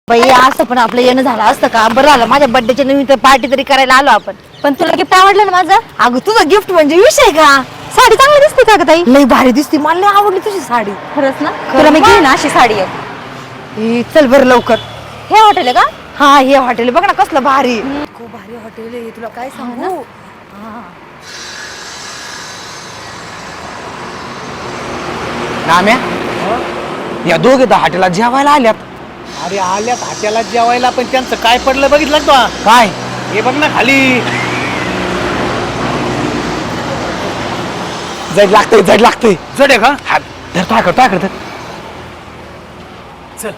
बाई असं पण आपलं येणं झालं असतं का? बरं झालं माझ्या बर्थडेच्या निमित्त पार्टी तरी करायला आलो आपण. पण तुला गिफ्ट आवडलं ना माझं? अगं तुझं गिफ्ट म्हणजे विषय का? साडी चांगली दिसते का ग ताई? लई भारी दिसते, मला लई आवडली तुझी साडी. खरंच ना? तुला मी घेईन अशी साडी एक. चल बरं लवकर. हे हॉटेल आहे का? हा हे हॉटेल बघ ना कसलं भारी. खूप भारी हॉटेल आहे, तुला काय सांगू. नाम्या या दोघे तर हॉटेलला जेवायला आल्यात. अरे आल्यात हात्याला जेवायला, पण त्यांचं काय पडलं बघितलं का तू? काय हे बघ ना खाली. जड लागतंय जड आहे का? हात धर टाकड धर. चल.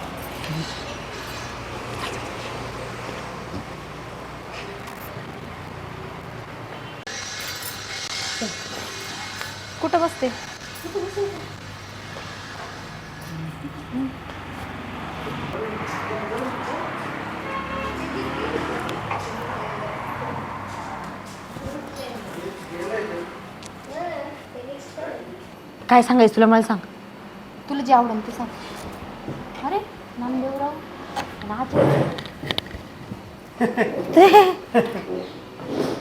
कुठं बसते? काय सांगायचं तुला मला सांग. तुला जे आवडेल ते सांग. अरे नामदेवराव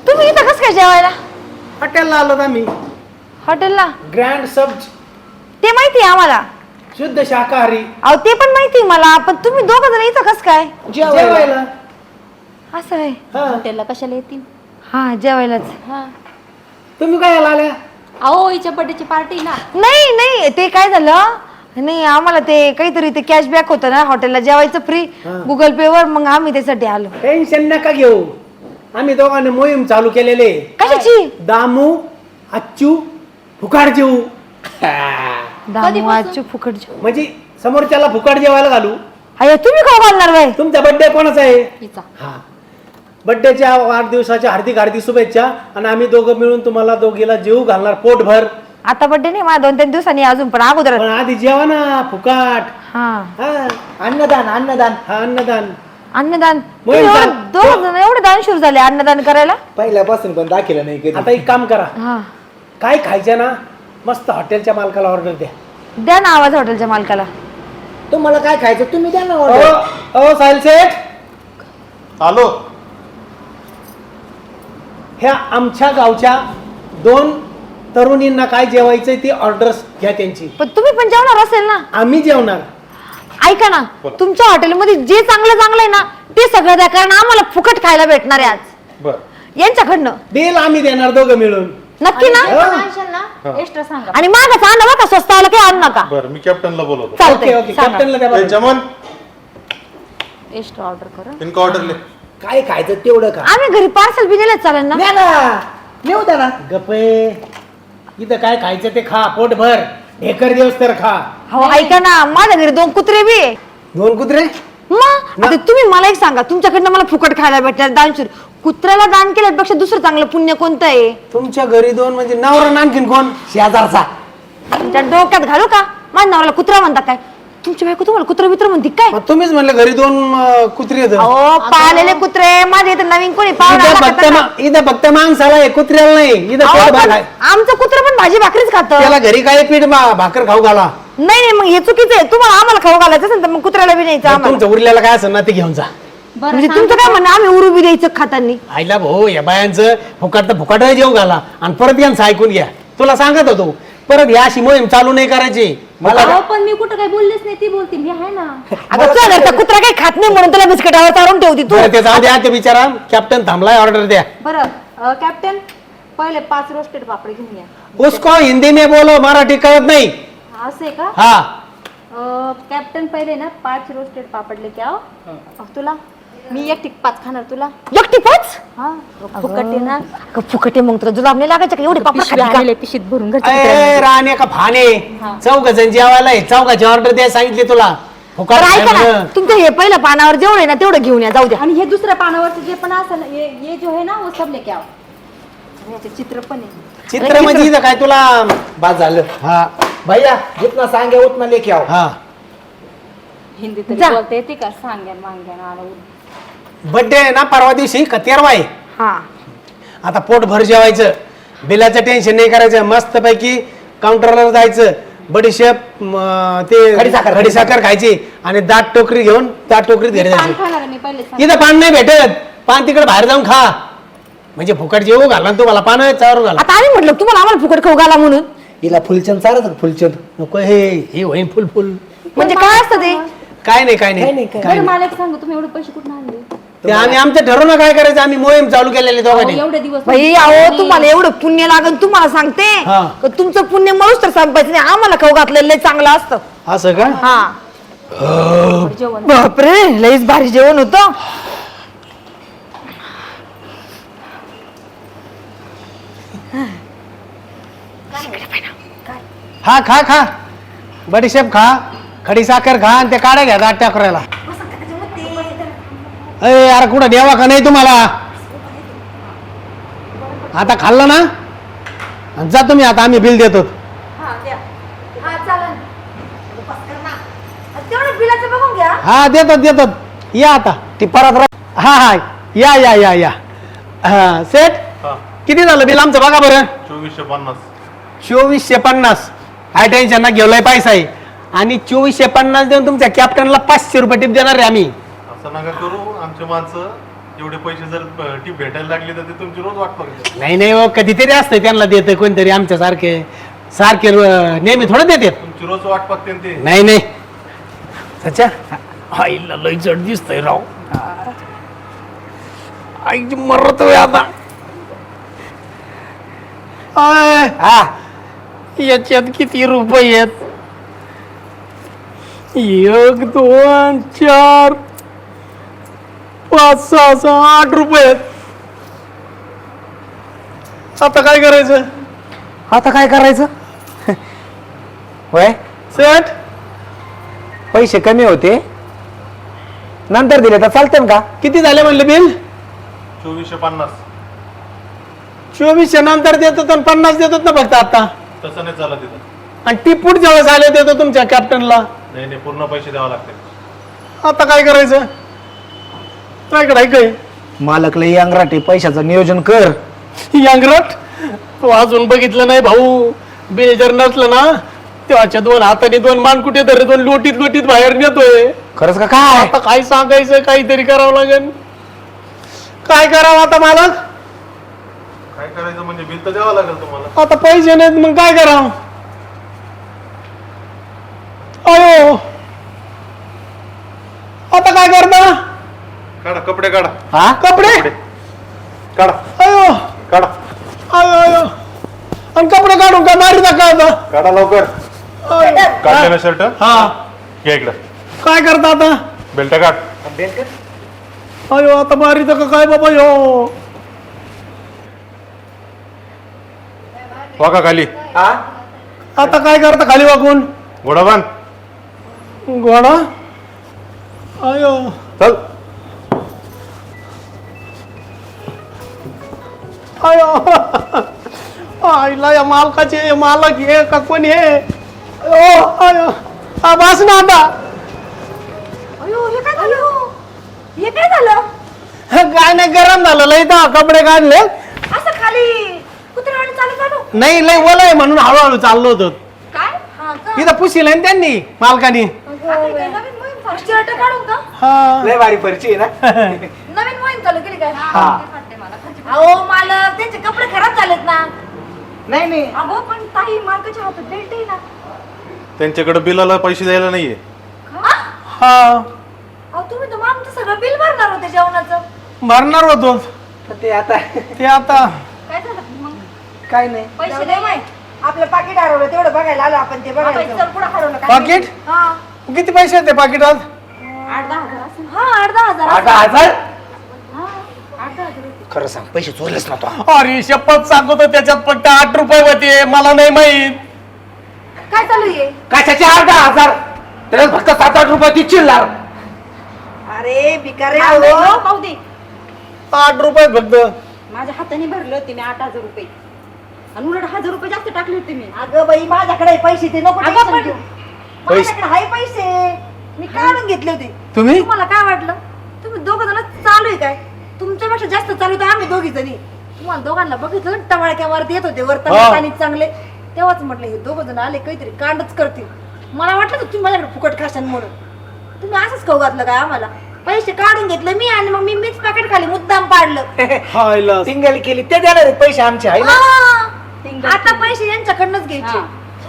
तुम्ही इथं कसं काय जेवायला? हॉटेलला आलो आम्ही. हॉटेलला? ग्रँड सब ते माहिती आहे आम्हाला. शुद्ध शाकाहारी अहो ते पण माहिती मला, पण तुम्ही दोघं जण इथं कसं काय? जेवायला. असं आहे. हा. हॉटेलला कशाला येतील? हा जेवायलाच. हा. तुम्ही काय आल्या? अहो हिच्या बर्थडेची पार्टी ना. नाही नाही ते काय झालं, नाही आम्हाला ते काहीतरी ते कॅशबॅक होतं ना हॉटेलला जेवायचं फ्री गुगल पे वर, मग आम्ही त्यासाठी आलो. टेन्शन नका घेऊ, आम्ही दोघांनी मोहीम चालू केलेले. कशाची? दामू अच्चू फुकाट जेऊ. दामवाची फुकट जेव. म्हणजे समोरच्याला फुकाट जेवायला घालू. अरे तुम्ही काय घालणार बाई? तुमचा बर्थडे कोणाचा आहे? हिचा. हा, बर्थडेच्या वाढदिवसाच्या हार्दिक हार्दिक शुभेच्छा. आणि आम्ही दोघं मिळून तुम्हाला दोघीला जेवू घालणार पोटभर. आता बर्थडे नाही माझा 2-3 दिवसांनी अजून, पण अगोदर. पण आधी जेवा ना फुकाट. हा हा, अन्नदान हा अन्नदान. अन्नदान. मोहीम तुम्ही चाल- दोघं जण एवढे दानशूर झाले अन्नदान करायला. पहिल्यापासून पण दाखिलं नाही कधी. आता एक काम करा, हा काय खायचं ना मस्त हॉटेलच्या मालकाला ऑर्डर द्या. द्या ना आवाज हॉटेलच्या मालकाला. तुम्हाला काय खायचं तुम्ही द्या ना ओ order. ओ साहिल सेठ, आलो. ह्या आमच्या गावच्या 2 तरुणींना काय जेवायचंय ती ऑर्डर घ्या त्यांची. पण तुम्ही पण जेवणार असेल ना? आम्ही जेवणार. ऐका ना, बोला. तुमच्या हॉटेलमध्ये जे चांगलं आहे ना ते सगळं द्या, कारण आम्हाला फुकट खायला भेटणार आहे आज बर. यांच्याकडनं. बिल आम्ही देणार दोघं मिळून. नक्की ना? ना एक्स्ट्रा सांगा. आणि मागच आणा बघा, स्वस्त आलं काही आणू नका. बर, मी कॅप्टनला बोलवतो. ओके चालतंय ओके, सांगा. कॅप्टनला द्या ए, बरं. जमन एक्स्ट्रा ऑर्डर करा. इनका ऑर्डर ले. काय खायचं तेवढं का? आम्ही घरी पार्सल बी दिलं चालेल ना? द्या ना, नेऊ द्या ना. गप्पे, इथं काय खायचं ते खा पोटभर. ढेकर दिवस तर खा. हो ऐका ना, माझ्या घरी 2 कुत्रे बी आहे. 2 कुत्रे. मग आता तुम्ही मला एक सांगा, तुमच्याकडनं मला फुकट खायला भेटणार दानशूर, कुत्र्याला दान केल्यापेक्षा दुसरं चांगलं पुण्य कोणतं आहे? तुमच्या घरी 2 म्हणजे नवरा आणि आणखीन कोण? शेजारचा. तुमच्या डोक्यात घालू का? माझ्या नवऱ्याला कुत्रा म्हणता काय? तुमची बायको तुम्हाला कुत्रा मित्र म्हणते काय? मग तुम्हीच म्हणलं घरी 2 कुत्रे आहेत. अहो पाळलेले कुत्रे माझे इथं नवीन कोणी पाहुणा इथं आला फक्त का? इथं फक्त माणसाला आहे, कुत्र्याला नाही. इथं अहो, पोट पण भर आहे. आमचं कुत्र पण भाजी भाकरीच खात. त्याला घरी काय पीठ भाकर खाऊ घाला. नाही नाही, मग हे चुकीचं आहे. तुम्हाला आम्हाला खाऊ घालायचं असेल तर मग कुत्र्याला बी न्यायचं आम्हाला. तुमचं उरलेलं काय असेल ना ते घेऊन जा. म्हणजे तुमचं काय म्हणणं, आम्ही उरू बी द्यायचं खातानी? आईला भाऊ या बायांचं फुकाट तर फुकाट जेव घाला आणि परत यांचं ऐकून घ्या. तुला सांगत होतो परत या अशी मोहीम चालू नाही करायची. मला अहो, पण मी कुठं काही बोललेच नाही. ती बोलते मी आहे ना. अगं तुझ्या घरचा कुत्रा काही खात नाही म्हणून तुला बिस्किटावर चारून ठेवती तू. बरं, ते जाऊ द्या. ते बिचारा कॅप्टन थांबलाय, ऑर्डर द्या. बरं कॅप्टन, पहिले 5 रोस्टेड पापड घेऊन या. उसको हिंदी में बोलो, मराठी कळत नाही. असं आहे का? हा, कॅप्टन पहिले ना 5 रोस्टेड पापड लेके आओ. तुला मी एकटी 5 खाणार. तुला एकटी 5? हा फुकट आहे ना. अगं फुकट आहे, मग तुला जुलाब नाही लागायचं का? एवढे पापड खाती का? पिशीत भरून ए, राणे का फाने, चौघ जण जेवायला आहे. चौघाची ऑर्डर द्या सांगितली तुला. फुकाट बरं ऐका खायला. ना, तुमचं हे पहिलं पानावर जेवढं आहे ना तेवढं घेऊन या, जाऊ द्या. आणि हे दुसऱ्या पानावरचं जे पण असेल ये जो है ना वो सब लेके आओ. आणि याचे चित्र पण आहे. चित्र म्हणजे इथं काय तुला. बाद झालं. हा भैया जितना सांगे उतना लेके आओ. हा, हिंदी तरी जा. बोलता येते का? सांग्यान मांग्यान आलं. बर्थडे आहे ना परवा दिवशी का 13वा आहे. हा आता पोट भर जेवायचं, बिलाचं टेन्शन नाही करायचं. मस्त पैकी काउंटरला जायचं, बडीशेप ते खडीसाखर. खडीसाखर खायची आणि दाट टोकरी घेऊन दाट टोकरीत घरी पान जायचे. खाणार आहे मी पहिले इथं पान नाही भेटत, पान तिकडे बाहेर जाऊन खा. म्हणजे फुकट जेवू घाला तुम्हाला पान चारू घाला. आता आम्ही म्हटलं तुम्हाला आम्हाला फुकट खाऊ घाला म्हणून. हिला फुलचंद चालत फुलचंद. नको हे होईन फुल फुल. म्हणजे काय असतं ते? काय नाही काय नाही बरं मला एक सांगू, तुम्ही एवढे पैसे कुठून आणले? ते आम्ही आमचं ठरवून काय करायचं, आम्ही मोहीम चालू केलेली दोघांनी. अहो, एवढे दिवस भाई अहो तुम्हाला एवढं पुण्य लागन तुम्हाला सांगते. हा. का तुमचं पुण्य मळूच तर संपायचं नाही. आम्हाला खाऊ घातलेलं लय चांगलं असतं. असं का? हा जेवण बापरे लईच भारी जेवण होतं. हा खा खा बडीशेप खा, खडीसाखर खा आणि ते काढा घ्या दाट टाकरायला. अरे यार कुठं देवा का नाही तुम्हाला? आता खाल्लं ना आणि जा तुम्ही. आता आम्ही बिल देतो. हा देतात देतात. या आता ती परत हा हा या या या या हा सेठ हा किती झालं बिल आमचं बघा बरं. 2450. 2450. काय टेन्शन ना घेवलाय पैसा आहे. आणि 2450 देऊन तुमच्या कॅप्टनला 500 रुपये टिप देणार आहे आम्ही. असं नका करू. आमचे माणसं एवढे पैसे जर टीप भेटायला लागले तर ते तुमची रोज वाट बघतात. नाही नाही हो, कधीतरी असतं त्यांना देतं कोणतरी आमच्या सारखे सारखे नेहमी थोडं देतात. तुमची रोज वाट बघते ते. नाही नाही सच्या आईला लय जड दिसतंय राव. आई मरतोय आता. हा याच्यात किती रुपये आहेत? 1 2 4 5 6 8 रुपये आहेत. आता काय करायचं? आता काय करायचं? होय सेठ पैसे कमी होते नंतर दिले तर चालते का? किती झाले म्हणले बिल? 2450. 2400 नंतर देतो तर 50 देतो ना फक्त आता. तसं नाही चालत तिथं. आणि ती पुढच्या वेळेस आले देतो तुमच्या कॅप्टनला. नाही नाही पूर्ण पैसे द्यावे लागते. आता काय करायचं? काय करायचं? मालक लई अंगराटे पैशाचं नियोजन कर. यांगरट तू अजून बघितलं नाही भाऊ. बिल जर नसलं ना तेव्हाच्या 2 हाताने 2 मान कुठे तरी 2 लोटीत लोटीत बाहेर नेतोय. खरंच का काय? आता काय सांगायचं? काहीतरी करावं लागेल. काय करावं आता मालक? काय करायचं म्हणजे बिल तर द्यावं लागेल तुम्हाला. आता पैसे नाहीत मग काय करावं? अयो आता काय करता? काढा कपडे काढा. हा कपडे काढा अयो काढा अयो अयो आणि कपडे काढून काय मारी का आता? काढा लवकर. काढले ना शर्ट. हा घ्या इकडं. काय करता आता? बेल्ट काढ. अयो आता मारी का काय बाबा यो? वाका खाली. आता काय करता खाली वाकून? घोडा बांध. घोडा अयो चल. अयो आईला या मालकाचे मालक हे का कोण हे? अयो अयो हा बस ना आता. अयो हे काय झालं? हे काय झालं? काय नाही गरम झालं लय तर कपडे काढले. असं खाली कुत्र्यावाणी चालू. नाही लय ओला आहे म्हणून हळूहळू चाललो होतो. काय? हा का? इथं पुशील आहे ना त्यांनी मालकानी. नवीन मोहीम शर्ट काढून का? हा लय भारी परिचय ना. नवीन मोहीम चालू केली काय? अहो मालक त्यांचे कपडे खराब झालेत ना. नाही नाही अगो पण ताई मालकाच्या हातात बेल्ट आहे ना. त्यांच्याकडे बिलाला पैसे द्यायला नाहीये. हा अहो तुम्ही तर आमचं सगळं बिल भरणार होते जेवणाचं. भरणार होतो ते आता ते आता काय झालं मग? काय नाही. पैसे दे माय. आपलं पाकिट हरवलं तेवढं बघायला आलो आपण. ते बघायचं. चल पुढे हरवलं काय? पाकिट हा किती पैसे आहेत ते पाकिटात? 8-10 हजार असेल. हा 8-10 हजार. 8,000. हा 8-10 हजार होते. खरं सांग पैसे चोरलेच ना तो. अरे शपथ सांगतो त्याच्यात फक्त 8 रुपये होते. मला नाही माहित. काय चालू आहे? कशाचे 8,000? त्याच्यात फक्त 7-8 रुपये ती चिल्लार. अरे भिकारी हो, पाहू दे. 8 रुपये फक्त. माझ्या हाताने भरले होते मी 8,000 रुपये आणि उलट 1,000 रुपये जास्त टाकले होते मी. अगं बाई माझ्याकडे पैसे ते नको अगं टेन्शन पण- घेऊ. माझ्याकडे आहे पैसे. मी काढून घेतले होते. तुम्ही तुम्हाला काय वाटलं? तुम्ही दोघं जण चालू आहे काय? तुमच्यापेक्षा जास्त चालू तर आम्ही दोघी जणी. तुम्हाला दोघांना बघितलं टवाळक्या वरती येत होते हा. वरती चांगले तेव्हाच म्हटलं हे दोघं जण आले काहीतरी कांडच करतील. मला वाटलं तर तुम्ही माझ्याकडे फुकट खाशान म्हणून तुम्ही असंच खाऊ घातलं काय आम्हाला पैसे काढून घेतले मी आणि मग मीच पॅकेट खाली मुद्दाम पाडलं हायला सिंगल केली ते देणार आहेत पैसे आमचे आहे ना हा. आता पैसे यांच्याकडनंच घ्यायचे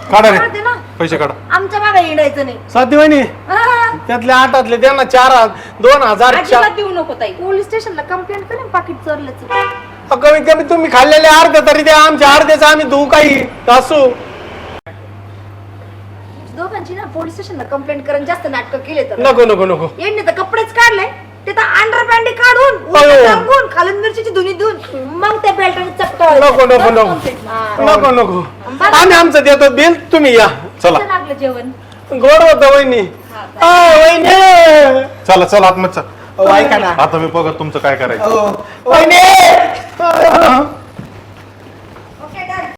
काढा रे कळते ना पैसे काढा आमच्या मागे येण्याचं नाही साध्यवानी हा. त्यातल्या 8 त्यांना 2,000 अजिबात देऊ नको ताई पोलीस स्टेशनला कंप्लेंट करेन पाकिट चोरल्याचं कमीत कमी तुम्ही खाल्लेले अर्धे तरी द्या आमच्या अर्ध्याचं आम्ही धुऊ काही असू दोघांची ना पोलीस स्टेशनला कंप्लेंट करून जास्त नाटक केले तर नको नको नको यांनी तर कपडेच काढले ते तर अंडरपॅन्ट काढून अयो. उलटं टांगून खालून मिरचीची धुनी धुवून मग त्या बेल्टाने चपटा नको नको नको नको नको आम्ही आमचं देतो बिल तुम्ही या चला कसं लागलं जेवण गोड होतं वहिनी वहिनी चला चला आत्महत्या ऐका ना आता मी बघत तुमचं काय करायचं वहिनी